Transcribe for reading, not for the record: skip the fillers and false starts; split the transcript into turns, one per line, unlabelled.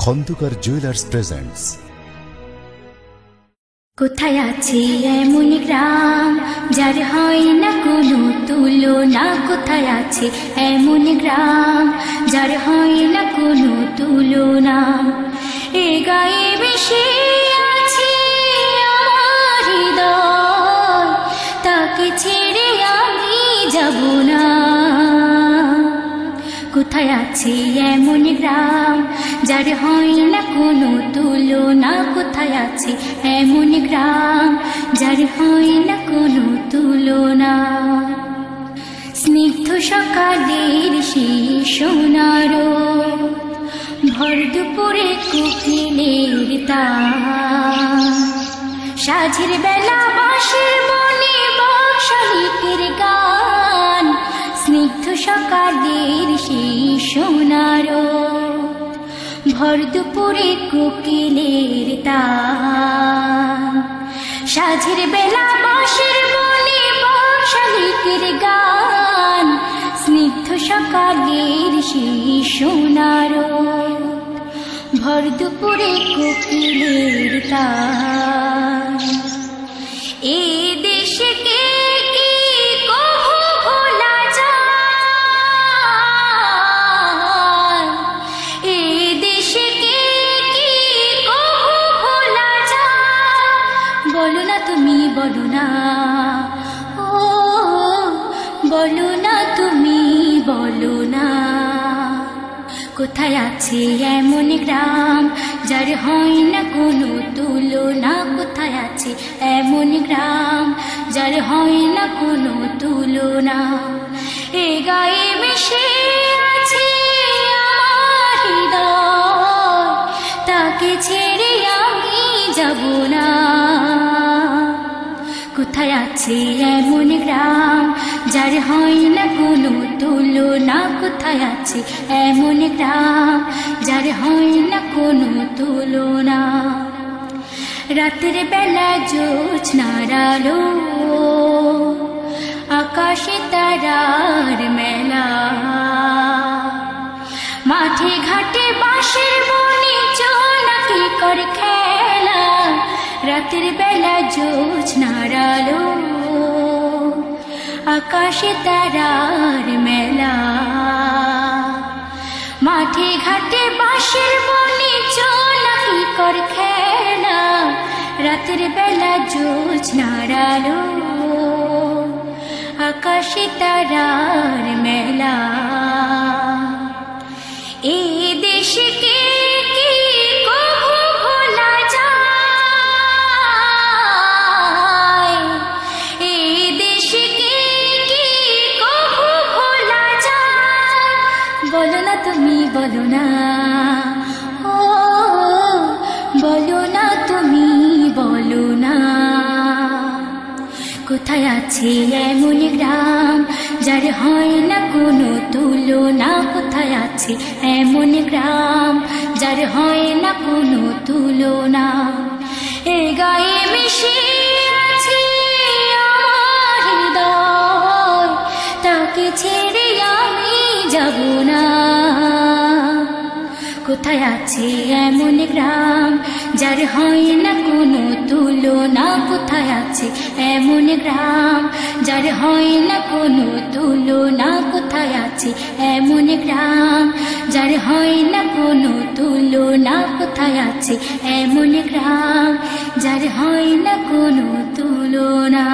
Khandakar jewellers presents.
কোথায় আছে এমন গ্রাম যার হয় না কোনো তুলনা? কোথায় আছে এমন গ্রাম যার হয় না কোনো তুলনা? এ গায়ে বেশি আছে আমার হৃদয়, তাকে ছেড়ে আমি যাব না। কোথায় আছে এমন গ্রাম যার হয় না কোনো তুলনা? কোথায় আছে এমন গ্রাম যার হয় না কোনো তুলনা? স্নিগ্ধ সকালের সেই সোনার ভর দুপুরে কোকিলের তান, সাঝের বেলা বাঁশের বনে বক্সলিকের গান। স্নিগ্ধ সকালের সেই সোনার ভর দুপুরে কোকিলের তান, সাঝের বেলা বাঁশের বনে বক্সলিকের গান। স্নিগ্ধ সকালের সেই সোনার ভর দুপুরে কোকিলের তান। এ দেশে কে কি কভু ভোলা যায়? এ দেশে কে কি কভু ভোলা যায়? বলো না তুমি, বলো না, ও বলো না তুমি, বলো না। কোথায় আছে এমন গ্রাম যার হয় না কোনো তুলনা? কোথায় আছে এমন গ্রাম যার হয় না কোনো তুলনা? এ গায়ে মিশে আছে আমার হৃদয়, তাকে ছেড়ে আমি যাব না। কোথায় আছে এমন গ্রাম যার হয় না কোনো তুলনা? কোথায় আছে এমন গ্রাম যার হয় না কোনো তুলনা? রাতের বেলা জ্যোৎস্নার আলো, আকাশে তারার মেলা, মাঠে ঘাটে বাঁশের বনে জোনাকি করে খেলা। রাতের বেলা জ্যোৎস্নার আলো, আকাশে তারার মেলা, মাঠে ঘাটে বাঁশের বনে জোনাকি করে খেলা। রাতের বেলা জ্যোৎস্নার আলো, আকাশে তারার মেলা। এই দেশে কে কি কভু ভোলা যায়? এই দেশে কে কি কভু ভোলা যায়? বলো না তুমি, বলো না, ও বলো না তুমি, বলো না। কোথায় আছে এমন গ্রাম যার হয় না কোনো তুলনা? কোথায় আছে এমন গ্রাম যার হয় না কোনো তুলনা? এ গায়ে মিশে আছে আমার হৃদয়, তাকে ছেড়ে আমি যাব না। কোথায় আছে এমন গ্রাম যার হয় না কোনো তুলনা? কোথায় আছে এমন গ্রাম যার হয় না কোনো তুলনা? কোথায় আছে এমন গ্রাম যার হয় না কোনো তুলনা? কোথায় আছে এমন গ্রাম যার হয় না কোনো তুলনা?